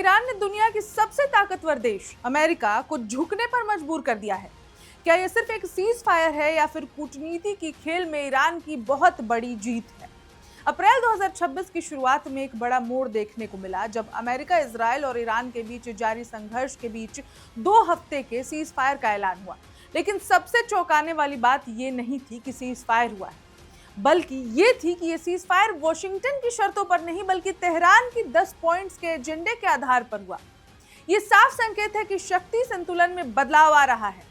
Iran ने दुनिया की सबसे ताकतवर देश अमेरिका को झुकने पर मजबूर कर दिया है। क्या यह सिर्फ एक सीज फायर है या फिर कूटनीति की खेल में ईरान की बहुत बड़ी जीत है? अप्रैल 2026 की शुरुआत में एक बड़ा मोड़ देखने को मिला जब अमेरिका, इजराइल और ईरान के बीच जारी संघर्ष के बीच 2 हफ्ते के सीज फायर का ऐलान हुआ। लेकिन सबसे चौंकाने वाली बात यह नहीं थी कि सीज फायर हुआ है, बल्कि ये थी कि ये सीज फायर वॉशिंगटन की शर्तों पर नहीं बल्कि तेहरान की 10 पॉइंट्स के एजेंडे के आधार पर हुआ। ये साफ संकेत है कि शक्ति संतुलन में बदलाव आ रहा है।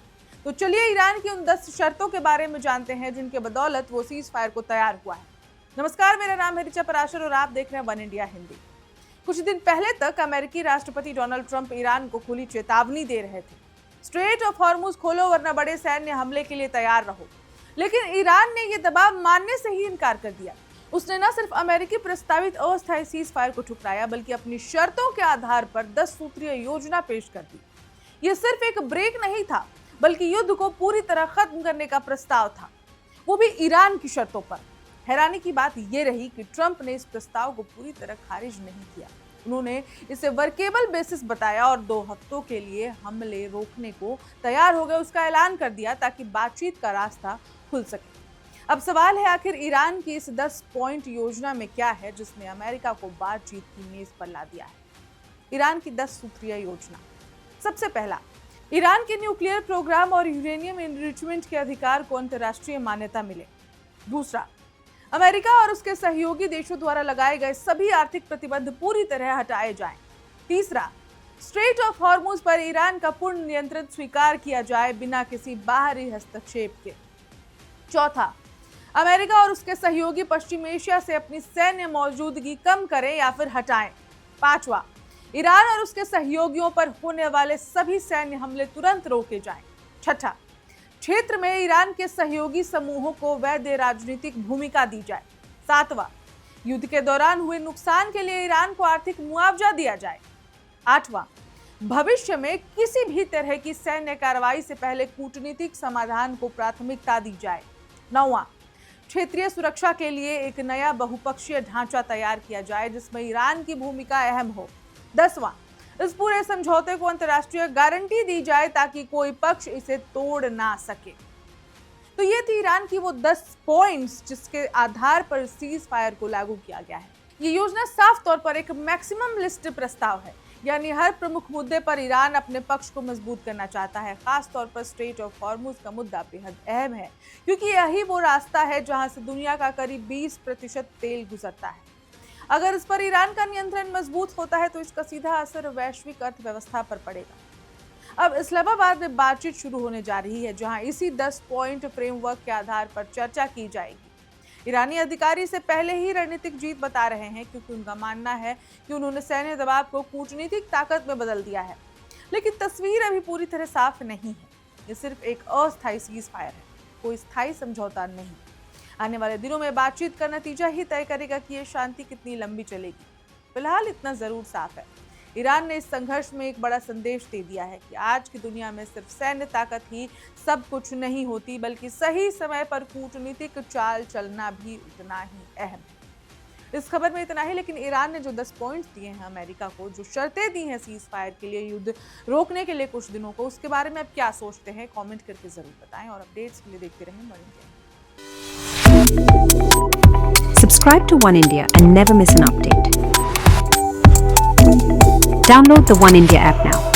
तो चलिए ईरान की उन 10 शर्तों के बारे में जानते हैं जिनके बदौलत वो सीज फायर को तैयार हुआ है। नमस्कार, मेरा नाम है ऋचा पराशर और आप देख रहे हैं वन इंडिया हिंदी। कुछ दिन पहले तक अमेरिकी राष्ट्रपति डोनाल्ड ट्रंप ईरान को खुली चेतावनी दे रहे थे, स्ट्रेट ऑफ हॉर्मुज खोलो वरना बड़े सैन्य हमले के लिए तैयार रहो। लेकिन ईरान ने यह दबाव मानने से ही इनकार कर दिया। उसने न सिर्फ अमेरिकी प्रस्तावित अस्थायी सीज फायर को ठुकराया बल्कि अपनी शर्तों के आधार पर 10 सूत्रीय योजना पेश कर दी। यह सिर्फ एक ब्रेक नहीं था बल्कि युद्ध को पूरी तरह खत्म करने का प्रस्ताव था, वो भी ईरान की शर्तों पर। हैरानी की बात यह रही कि ट्रंप ने इस प्रस्ताव को पूरी तरह खारिज नहीं किया। उन्होंने इसे वर्केबल बेसिस बताया और 2 हफ्तों के लिए हमले रोकने को तैयार हो गए उसका ऐलान कर दिया ताकि बातचीत का रास्ता खुल सके। अब सवाल है, आखिर ईरान की इस 10 पॉइंट योजना में क्या है जिसने अमेरिका को बातचीत की मेज पर ला दिया है? ईरान की 10 सूत्रीय योजना। सबसे पहला, ईरान के न्यूक्लियर प्रोग्राम और यूरेनियम एनरिचमेंट के अधिकार को अंतर्राष्ट्रीय मान्यता मिले। दूसरा, अमेरिका और उसके सहयोगी देशों द्वारा लगाए गए सभी आर्थिक प्रतिबंध पूरी तरह हटाए जाएं। तीसरा, स्ट्रेट ऑफ हॉर्मुज पर ईरान का पूर्ण नियंत्रण स्वीकार किया जाए बिना किसी बाहरी हस्तक्षेप के। चौथा, अमेरिका और उसके सहयोगी पश्चिम एशिया से अपनी सैन्य मौजूदगी कम करें या फिर हटाएं। पांचवा, ईरान और उसके सहयोगियों पर होने वाले सभी सैन्य हमले तुरंत रोके जाएं। छठा, क्षेत्र में ईरान के सहयोगी समूहों को वैध राजनीतिक भूमिका दी जाए। सातवां, युद्ध के दौरान हुए नुकसान के लिए ईरान को आर्थिक मुआवजा दिया जाए। आठवां, भविष्य में किसी भी तरह की सैन्य कार्रवाई से पहले कूटनीतिक समाधान को प्राथमिकता दी जाए। नौवां, क्षेत्रीय सुरक्षा के लिए एक नया बहुपक्षीय ढांचा तैयार किया जाए जिसमें ईरान की भूमिका अहम हो। 10वां, इस पूरे समझौते को अंतर्राष्ट्रीय गारंटी दी जाए ताकि कोई पक्ष इसे तोड़ ना सके। तो ये थी ईरान की वो 10 पॉइंट्स जिसके आधार पर सीज फायर को लागू किया गया है। ये योजना साफ तौर पर एक मैक्सिमम लिस्ट प्रस्ताव है, यानी हर प्रमुख मुद्दे पर ईरान अपने पक्ष को मजबूत करना चाहता है। खास तौर पर स्ट्रेट ऑफ हॉर्मुज का मुद्दा बेहद अहम है क्योंकि यही वो रास्ता है जहां से दुनिया का करीब 20% तेल गुजरता है। अगर इस पर ईरान का नियंत्रण मजबूत होता है तो इसका सीधा असर वैश्विक अर्थव्यवस्था पर पड़ेगा। अब इस्लामाबाद में बातचीत शुरू होने जा रही है जहां इसी 10 पॉइंट फ्रेमवर्क के आधार पर चर्चा की जाएगी। ईरानी अधिकारी इसे पहले ही रणनीतिक जीत बता रहे हैं क्योंकि उनका मानना है कि उन्होंने सैन्य दबाव को कूटनीतिक ताकत में बदल दिया है। लेकिन तस्वीर अभी पूरी तरह साफ नहीं है। ये सिर्फ एक अस्थायी सीज फायर है, कोई स्थायी समझौता नहीं। आने वाले दिनों में बातचीत का नतीजा ही तय करेगा कि ये शांति कितनी लंबी चलेगी। फिलहाल इतना जरूर साफ है, ईरान ने इस संघर्ष में एक बड़ा संदेश दे दिया है कि आज की दुनिया में सिर्फ सैन्य ताकत ही सब कुछ नहीं होती बल्कि सही समय पर कूटनीतिक चाल चलना भी उतना ही अहम है। इस खबर में इतना ही, लेकिन ईरान ने जो 10 पॉइंट्स दिए हैं अमेरिका को, जो शर्तें दी हैं सीज फायर के लिए, युद्ध रोकने के लिए कुछ दिनों को, उसके बारे में आप क्या सोचते हैं? कमेंट करके जरूर बताएं और अपडेट्स के लिए देखते रहें one India. Subscribe to One India and never miss an update. Download the One India app now.